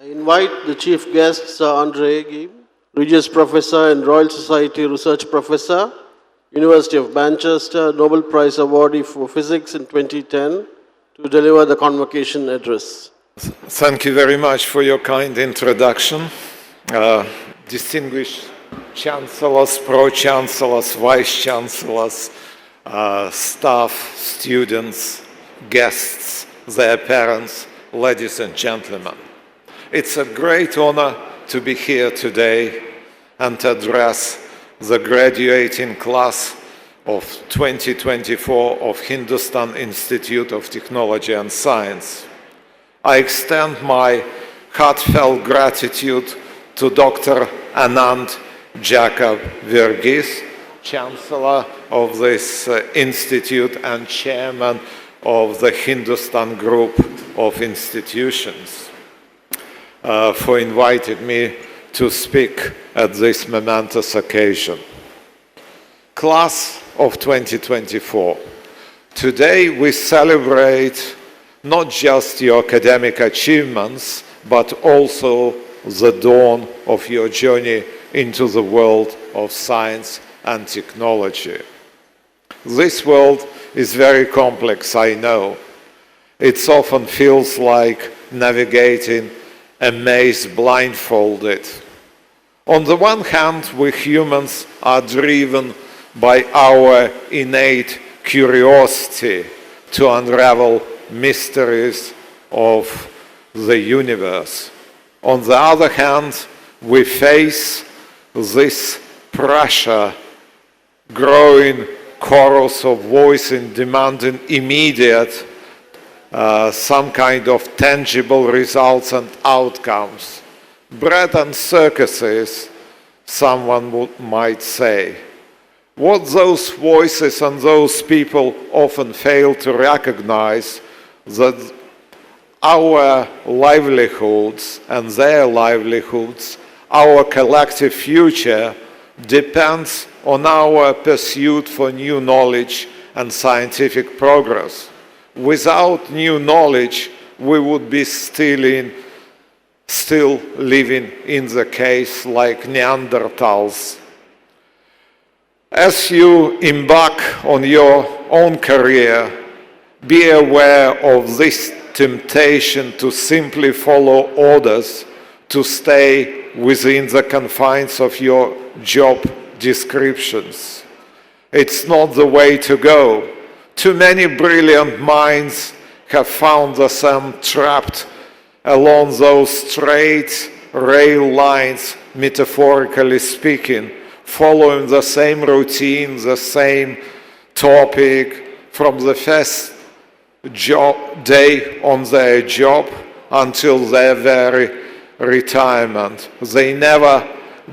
I invite the chief guest, Sir Andre Gim, Regius Professor and Royal Society Research Professor, University of Manchester, Nobel Prize awardee for Physics in 2010, to deliver the convocation address. Thank you very much for your kind introduction. Distinguished chancellors, pro-chancellors, vice-chancellors, staff, students, guests, their parents, ladies and gentlemen. It's a great honor to be here today and to address the graduating class of 2024 of Hindustan Institute of Technology and Science. I extend my heartfelt gratitude to Dr. Anand Jacob Verghese, Chancellor of this institute and Chairman of the Hindustan Group of Institutions, for inviting me to speak at this momentous occasion. Class of 2024. Today we celebrate not just your academic achievements, but also the dawn of your journey into the world of science and technology. This world is very complex, I know. It often feels like navigating a maze blindfolded. On the one hand, we humans are driven by our innate curiosity to unravel mysteries of the universe. On the other hand, we face this pressure, growing chorus of voices demanding immediate, some kind of tangible results and outcomes. Bread and circuses, someone might say. What those voices and those people often fail to recognize that our livelihoods and their livelihoods, our collective future, depends on our pursuit for new knowledge and scientific progress. Without new knowledge, we would be still living in the case like Neanderthals. As you embark on your own career, be aware of this temptation to simply follow orders, to stay within the confines of your job descriptions. It's not the way to go. Too many brilliant minds have found themselves trapped along those straight rail lines, metaphorically speaking, following the same routine, the same topic from the first day on their job until their very retirement. They never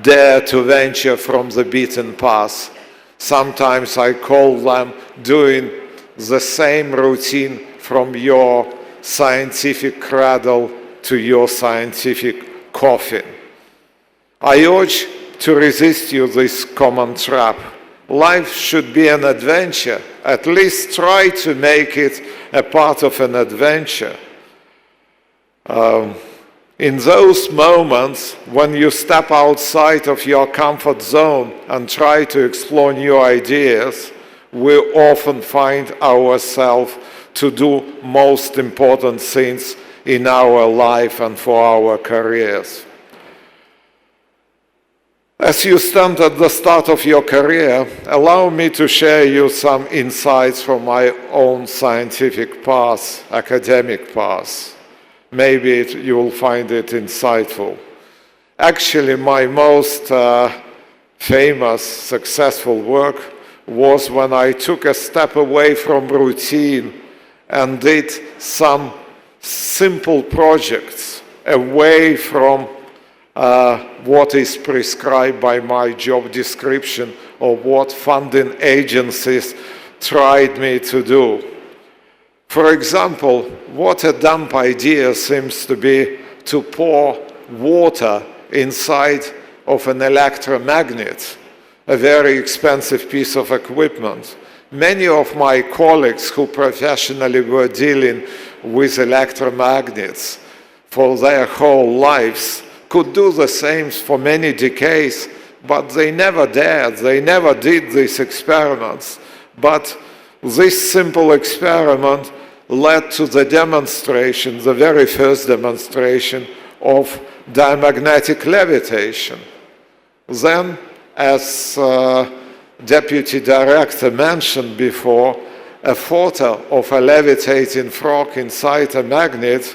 dare to venture from the beaten path. Sometimes I call them doing the same routine from your scientific cradle to your scientific coffin. I urge to resist you this common trap. Life should be an adventure. At least try to make it a part of an adventure. In those moments when you step outside of your comfort zone and try to explore new ideas, we often find ourselves to do most important things in our life and for our careers. As you stand at the start of your career, allow me to share you some insights from my own scientific path, academic path. Maybe you will find it insightful. Actually, my most famous, successful work was when I took a step away from routine and did some simple projects away from what is prescribed by my job description or what funding agencies tried me to do. For example, what a dumb idea seems to be to pour water inside of an electromagnet, a very expensive piece of equipment. Many of my colleagues who professionally were dealing with electromagnets for their whole lives, could do the same for many decades, but they never dared, they never did these experiments. But this simple experiment led to the demonstration, the very first demonstration of diamagnetic levitation. Then, as Deputy Director mentioned before, a photo of a levitating frog inside a magnet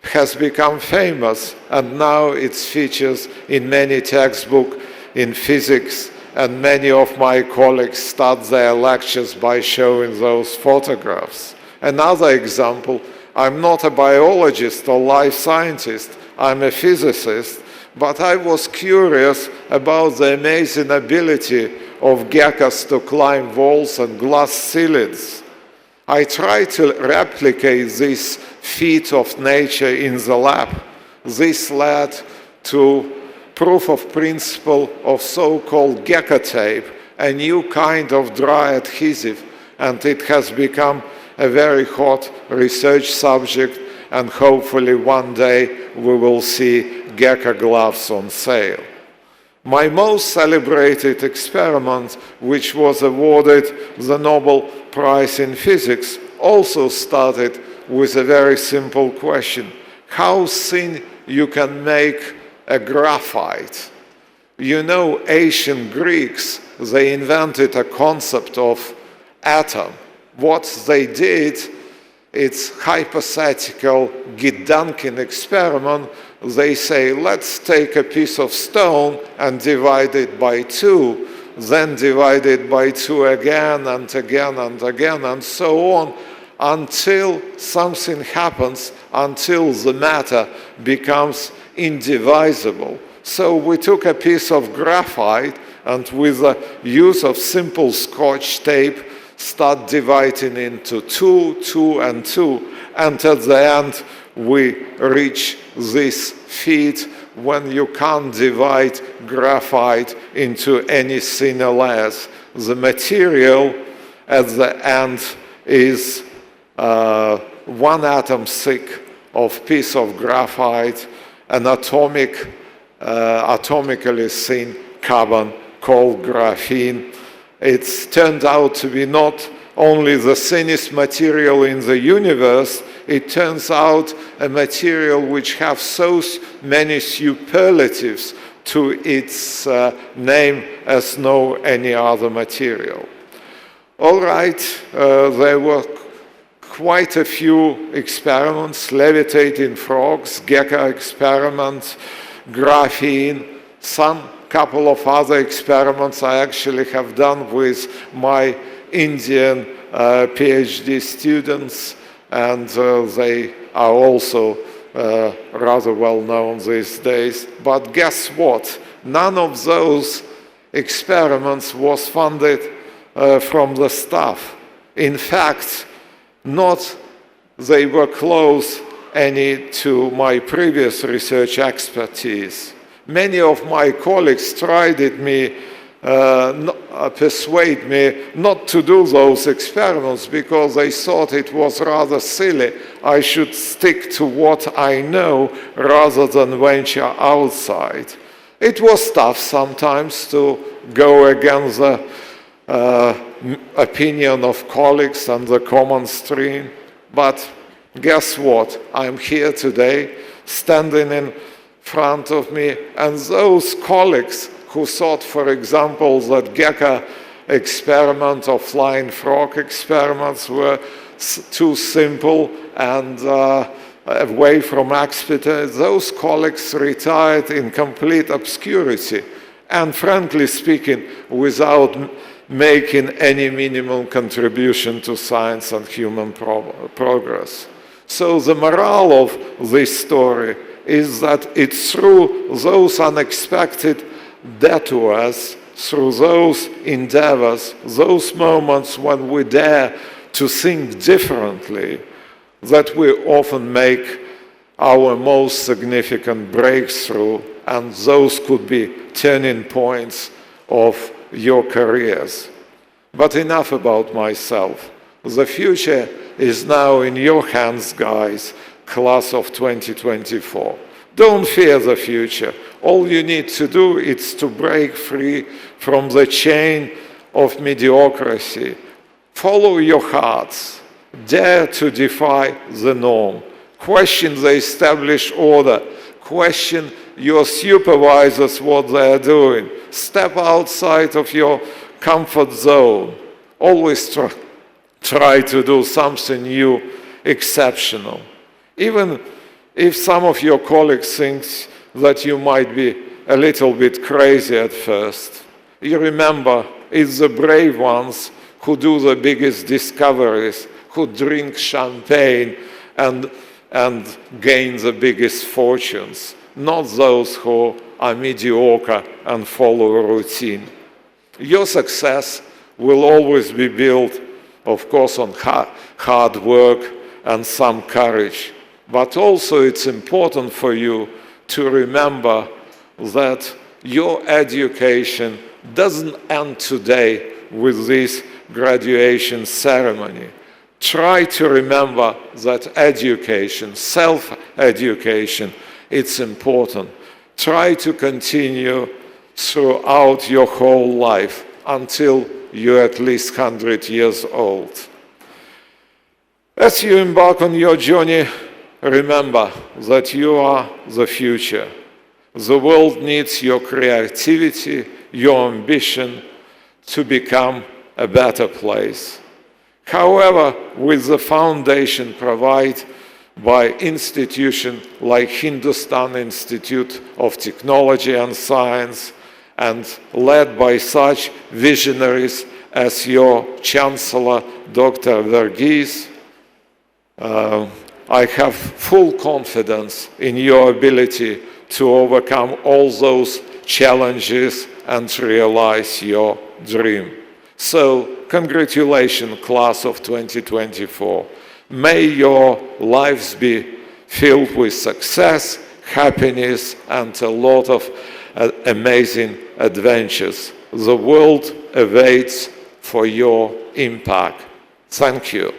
has become famous, and now it's features in many textbooks in physics, and many of my colleagues start their lectures by showing those photographs. Another example, I'm not a biologist or life scientist, I'm a physicist, but I was curious about the amazing ability of geckos to climb walls and glass ceilings. I tried to replicate this feat of nature in the lab. This led to proof of principle of so-called gecko tape, a new kind of dry adhesive, and it has become a very hot research subject, and hopefully one day we will see gecko gloves on sale. My most celebrated experiment, which was awarded the Nobel Prize in Physics, also started with a very simple question: how thin you can make a graphite. You know, ancient Greeks, they invented a concept of atom. What they did, it's hypothetical Gedanken experiment. They say, let's take a piece of stone and divide it by 2, then divide it by 2 again and again and again and so on, until something happens, until the matter becomes indivisible. So we took a piece of graphite and with the use of simple Scotch tape start dividing into 2, 2, and 2, and at the end we reach this feat when you can't divide graphite into any thinner layers. The material at the end is 1 atom thick of piece of graphite, an atomically thin carbon called graphene. It's turned out to be not only the thinnest material in the universe, it turns out a material which has so many superlatives to its name as no any other material. All right, there were quite a few experiments: levitating frogs, gecko experiment, graphene, some couple of other experiments I actually have done with my Indian PhD students, and they are also rather well known these days. But guess what? None of those experiments was funded from the staff. In fact, not they were close any to my previous research expertise. Many of my colleagues tried persuade me not to do those experiments because they thought it was rather silly. I should stick to what I know rather than venture outside. It was tough sometimes to go against the opinion of colleagues and the common stream, but guess what? I'm here today, standing in front of me, and those colleagues who thought, for example, that gecko experiment or flying frog experiments were too simple and away from expertise, those colleagues retired in complete obscurity and, frankly speaking, without making any minimal contribution to science and human progress. So the morale of this story is that it's through those unexpected detours, through those endeavors, those moments when we dare to think differently, that we often make our most significant breakthrough, and those could be turning points of your careers. But enough about myself. The future is now in your hands, guys. class of 2024. Don't fear the future. All you need to do is to break free from the chain of mediocrity. Follow your hearts. Dare to defy the norm. Question the established order. Question your supervisors what they are doing. Step outside of your comfort zone. Always try to do something new, exceptional. Even if some of your colleagues think that you might be a little bit crazy at first, you remember it's the brave ones who do the biggest discoveries, who drink champagne and gain the biggest fortunes, not those who are mediocre and follow a routine. Your success will always be built, of course, on hard work and some courage. But also it's important for you to remember that your education doesn't end today with this graduation ceremony. Try to remember that education, self-education, it's important. Try to continue throughout your whole life until you're at least 100 years old. As you embark on your journey, remember that you are the future. The world needs your creativity, your ambition to become a better place. However, with the foundation provided by institutions like Hindustan Institute of Technology and Science and led by such visionaries as your Chancellor, Dr. Verghese, I have full confidence in your ability to overcome all those challenges and realize your dream. So, congratulations, class of 2024. May your lives be filled with success, happiness, and a lot of amazing adventures. The world awaits for your impact. Thank you.